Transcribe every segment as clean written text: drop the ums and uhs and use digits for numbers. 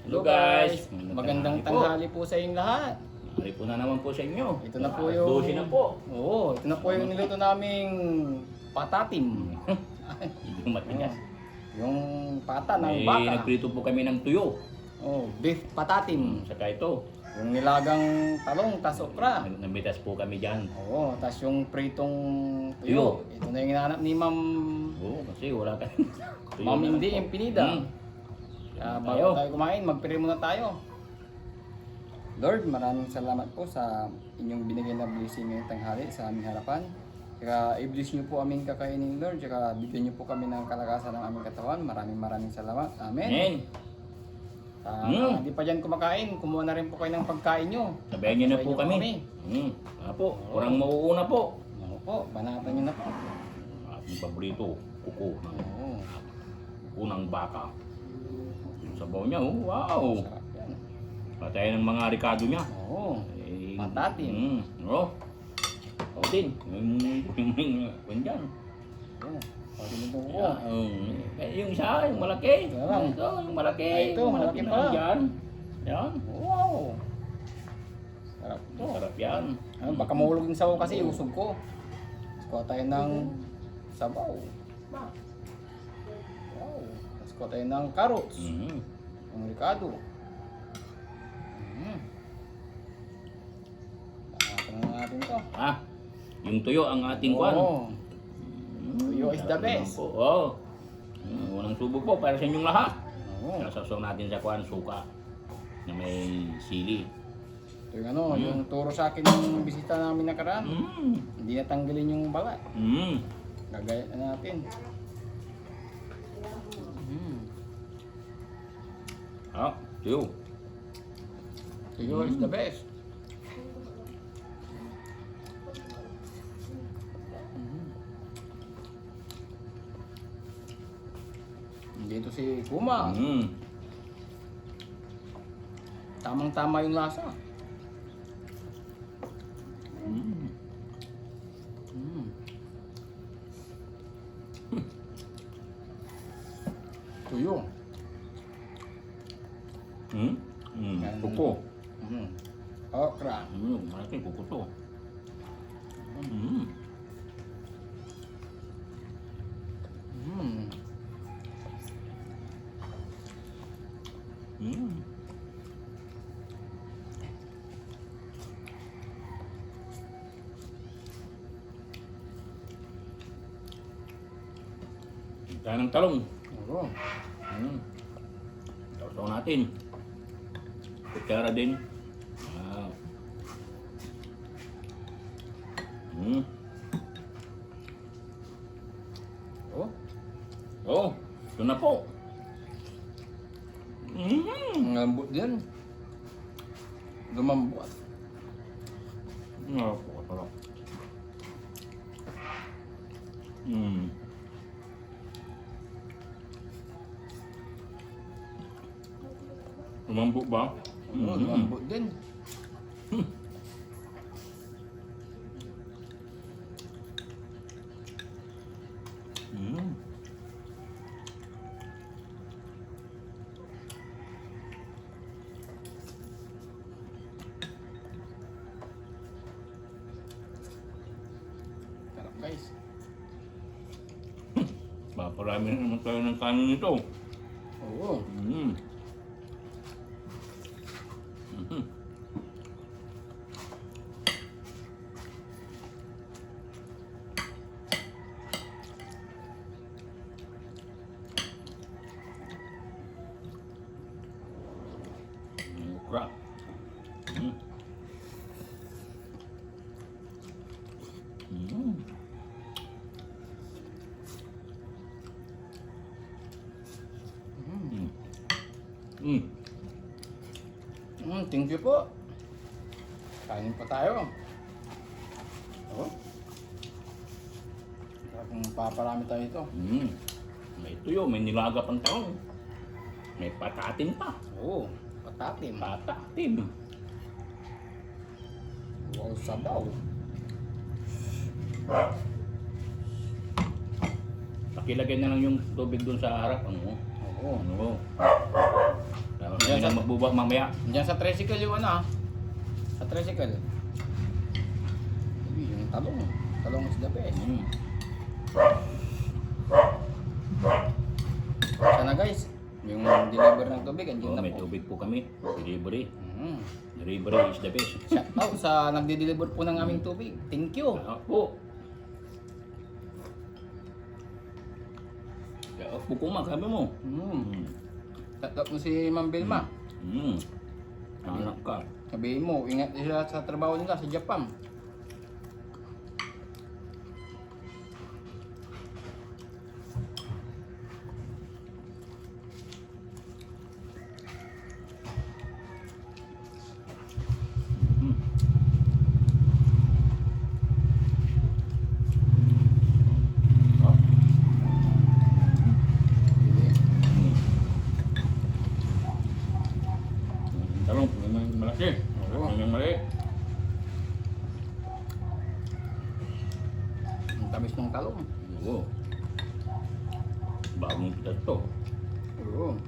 Hello guys, Magandang tanghali po sa inyong lahat. Tanghali po na naman po sa inyo. Ito na po yung... 12 na po. Oo, ito na po yung niluto naming patatim. Yung matigas. Yung pata ng May baka. nagprito po kami ng tuyo. Oh, beef patatim. Saka ito, Yung nilagang talong, tas okra. namitas po kami dyan. Oo, tas yung pritong tuyo. Ito na yung hinahanap ni Ma'am Oo, kasi wala ka. Ma'am Hindi Empinida. Kaya bago tayo kumain, magpray muna tayo. Lord, maraming salamat po sa inyong binigay na blessing ngayong tanghali sa aming harapan. Kaya i-bless niyo po aming kakainin, Lord. Kaya bigyan niyo po kami ng kalakasan ng aming katawan. Maraming salamat. Amen. Amen. Hindi pa dyan kumakain, kumuha na rin po kayo ng pagkain nyo. Sabayan niyo na po kami. Po, kurang mauuna po. Oo po, banatan nyo na po. Ating paborito, kuko. Oo, Kuko ng baka. Yung sabaw niya, oh, wow. sarap yan. Patayin ng mga ricado niya. Oo, Eh, patatim. Oo. Oo din. Yung dyan. Oo, pati nito po. Yung isa, yung malaki. Ito lang. Ito, yung malaki. Ito, malaki na pa. Yan. Yan. Wow! Sarap to. Sarap yan. Baka mahulog yung sabaw kasi usog ko. Kuha tayo ng sabaw. Wow. Tapos kuha tayo ng carrots. Yung ricado. Nakakatawa na natin to. Yung tuyo ang ating kwan. Oo. Tuyo is the best. Oo. Unang subok po para sa inyong lahat. Oo. Sasaw natin sa kwan, suka. Na may sili. Ito yung ano, yung turo sa akin yung bisita namin nakaraan. Hindi natanggalin yung balat. Gagaya na natin. Tuyo. Tuyo is the best. Dito si Kuma. Tamang-tama yung lasa. Tuyo. Kuko. Okra. Malaki kuko to. Tayo ng talong. Oo. Sausaw natin. Kutsara din. Oh, ito na po. Ang lambot din. Lumambot. Sarap. Lumambot ba? Lumambot din. Sarap guys. Paparami na naman tayo ng kanin nito. Oo. Crap. Thank you po. Kain pa tayo. Oh. Kung paparami tayo ito. May tuyo, may nilaga pang taon. May patatim pa. Oo, patatim. Patatim. Wow, sabaw. Pakilagay na lang yung tubig doon sa harap. Ano? Oo. Ano? Yan na magbubuhat mamaya. Diyan sa tricycle yung ano ah. Sa tricycle. Uy, yung talong. Talong is the best. Sana guys, yung deliver ng tubig, andyan Oh, na may po. tubig po kami. Delivery. Mm. Delivery is the best. Shout out sa nagde-deliver po ng aming tubig. Thank you. Ako. Kaya ako kuma, sabi mo. Shout out mo si Ma'am Vilma. Anak ka. Sabihin mo, ingat sila sa trabaho nila sa Japan. Talong, yung malaki. Oo. Yung mali. Ang tamis ng talong. Oo. Bagong kita to. Oo.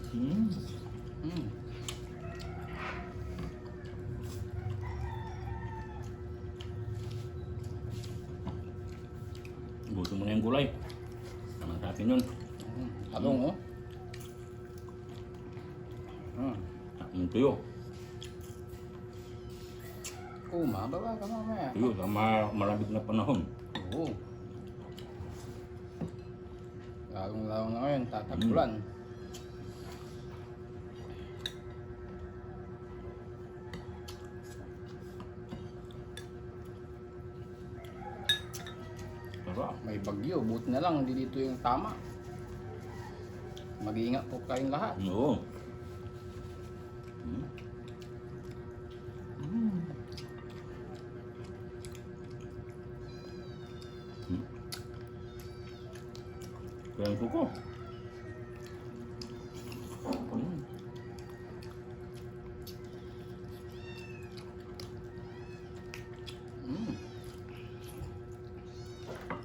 Mm. Gusto mo na yung gulay. Tama sa akin yun. Talong oh. Yung tuyo. Oo, mababa ka mamaya. Tuyo sa malamig na panahon. Oo. Lalong-lalong na ngayon, tatagulan. Sarap. May bagyo, buti na lang, hindi dito yung tama. Mag-iingat po kayong lahat. Oo. Kaya ang kuko.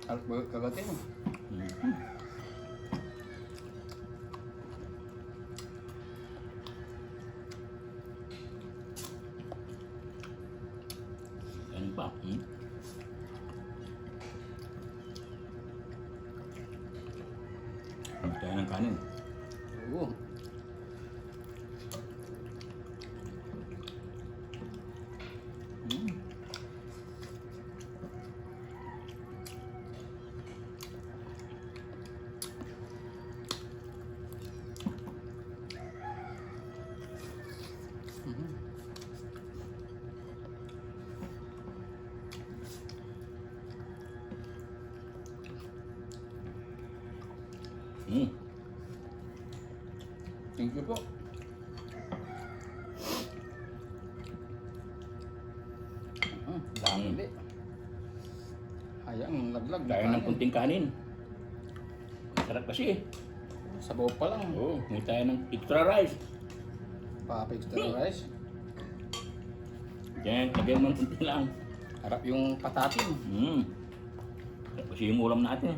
At kagatin. Ano pa? Hindi tayo ng kanin. Oo. Thank you po. Dami. Hayang laglag. Tayo ng kunting kanin. Sarap kasi. Sabaw pa lang. Oo, may tayo ng extra rice. Pa-extra rice. Diyan, lagyan mo ng kunti lang. Harap yung patatin. Sarap kasi yung ulam natin.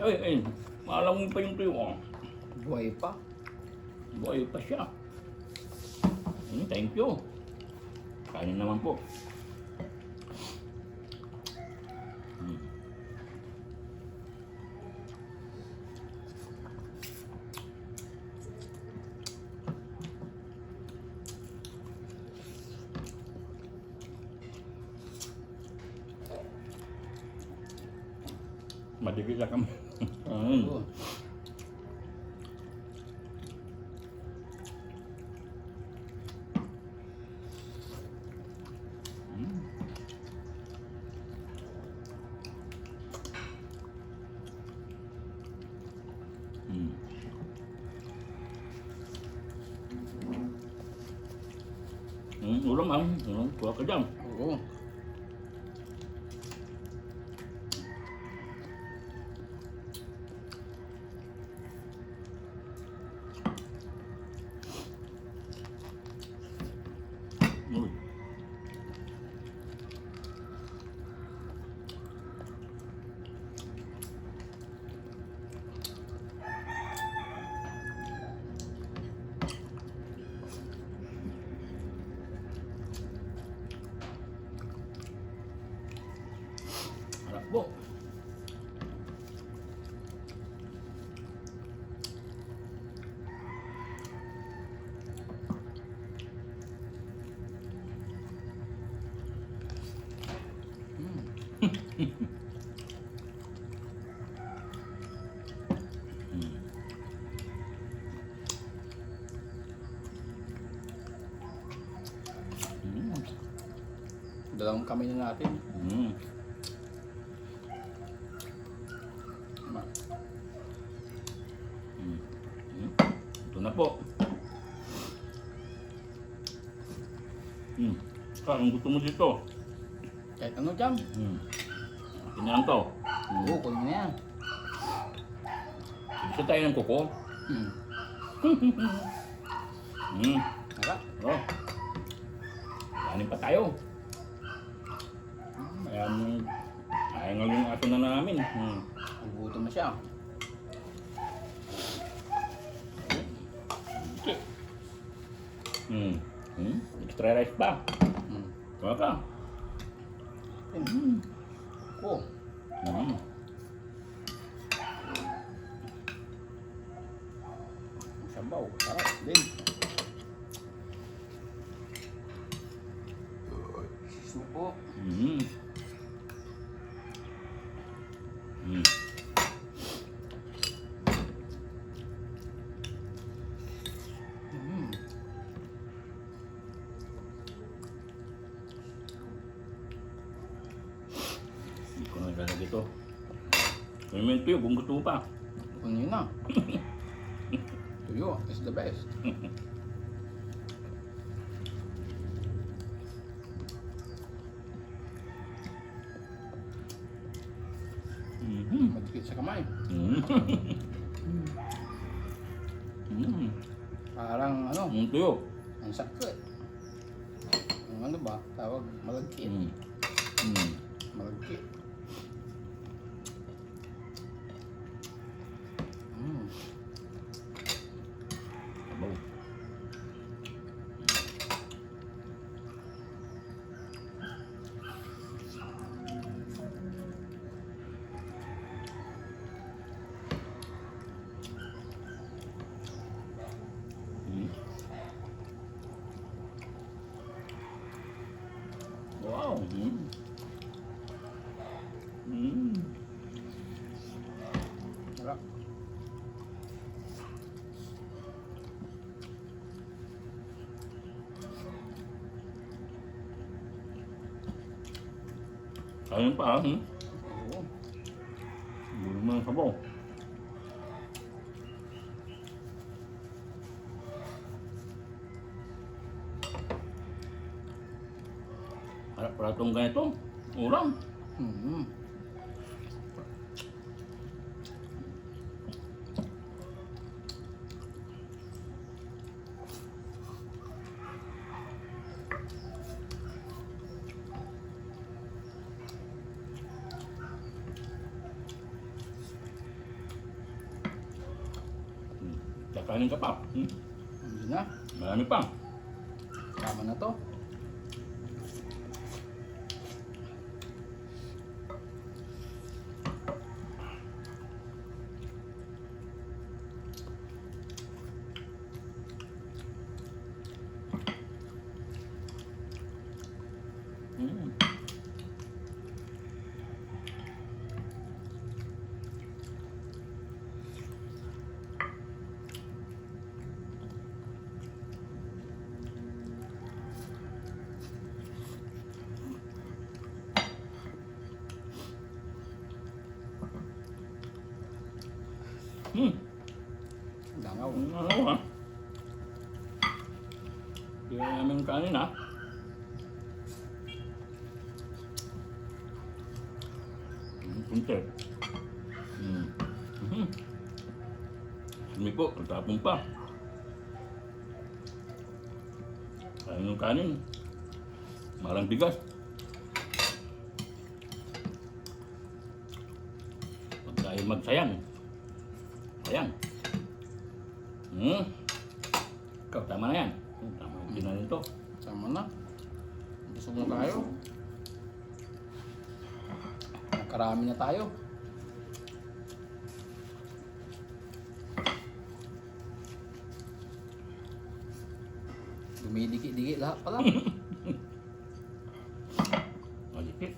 Ay, maalam mo pa yung tuyo. Buhay pa. Buhay pa siya. Thank you. Kanin naman po. Madikit lang kami. Oo. Ulam ang. Kuha ka dyan. Oo. Uy. Harap po. Dalawang kamay na natin. Ma- Ito na po. Ang gusto mo dito. Kahit ano dyan. Akin na lang to. Oo, kunin mo na yan. Gusto tayo ng kuko. Harap. Oh. Kanin pa tayo. Kaya nga yung aso na namin. Gugutom na siya. Okay. Extra rice pa. Kuha ka. Oh. Sabaw. Sarap din. Supo. Hindi ko na ilalagay ito. May may tuyo kung gusto mo pa. Kunin na. Tuyo is the best. Madikit sa kamay. Parang ano, Ang tuyo. ang sakit. Ang ano ba? Tawag malagkit. Malagkit. Sabaw. Wow. Sarap. Ayun pa, Oo. Gulo mo ng sabaw. Harap pala itong ganito. Ulam. Kakanin ka pa. Hindi na. Marami pa. Tama na to. Langaw. Ano ha? Kaya namin kanin ha. Punter. Dumi po, tatapon pa. Kain yung kanin. Malang bigas. Huwag tayo magsayang. Sayang. Ikaw, tama na yan. Tama yung kinanin to. Sama na. Busog na tayo. Nakarami na tayo. Dumidikit-dikit lahat pala. Malikit.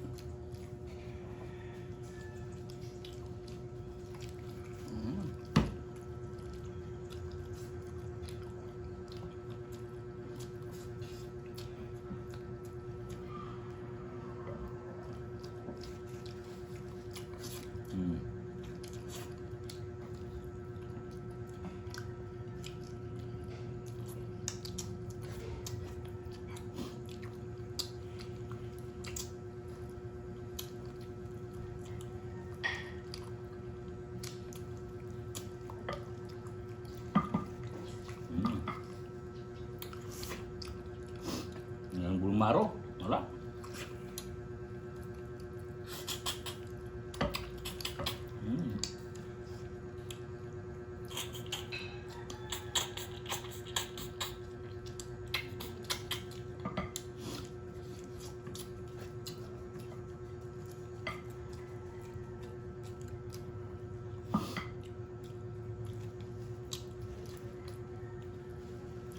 Yang bulmaro, wala.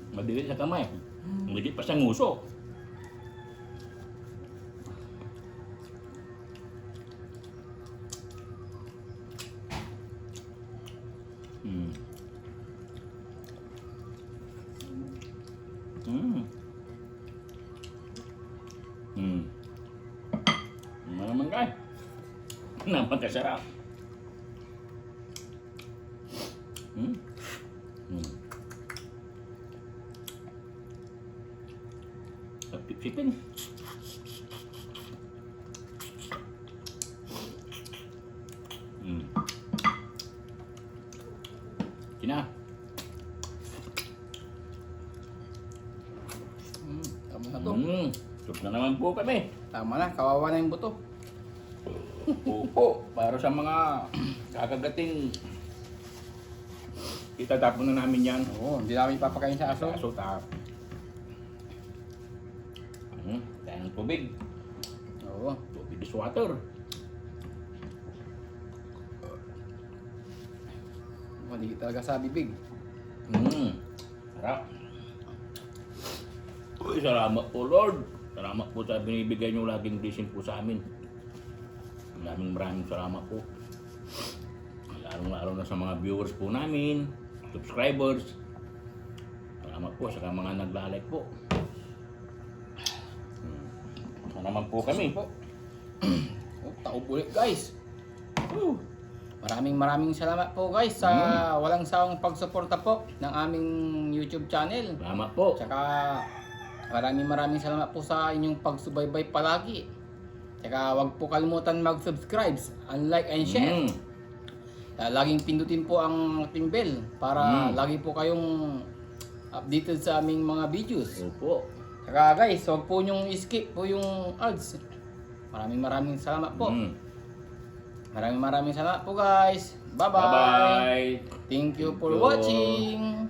Madikit sa kamay. Madikit pa sa nguso. Naman kay. Napakasarap. Pipin. Kina. Tama na to. Sup na naman po kami. Tama na, kawawa na yung buto. Opo, para sa mga kakagating itatapon na namin yan. Oo, hindi namin ipapakain sa aso. Aso tap. Kaya ng tubig. Oo. Tubig is water. Mali talaga sa bibig. Sarap. Uy, salamat po Lord. Salamat po sa binibigay nyo laging blessing po sa amin. Maraming salamat po. Lalo na sa mga viewers po namin, subscribers. Salamat po sa mga naglalike po. Naman po kami. Po. Taob ulit guys. Maraming salamat po guys sa walang sawang pagsuporta po ng aming YouTube channel. Salamat po. Tsaka maraming salamat po sa inyong pagsubaybay palagi. Tsaka wag po kalimutan mag-subscribe, like and share. Laging pindutin po ang ating bell para lagi po kayong updated sa aming mga videos. Opo. Saka guys, huwag po nyong skip po yung ads. Maraming salamat po. Maraming salamat po guys. Bye-bye. Bye-bye. Thank you for Thank you. watching.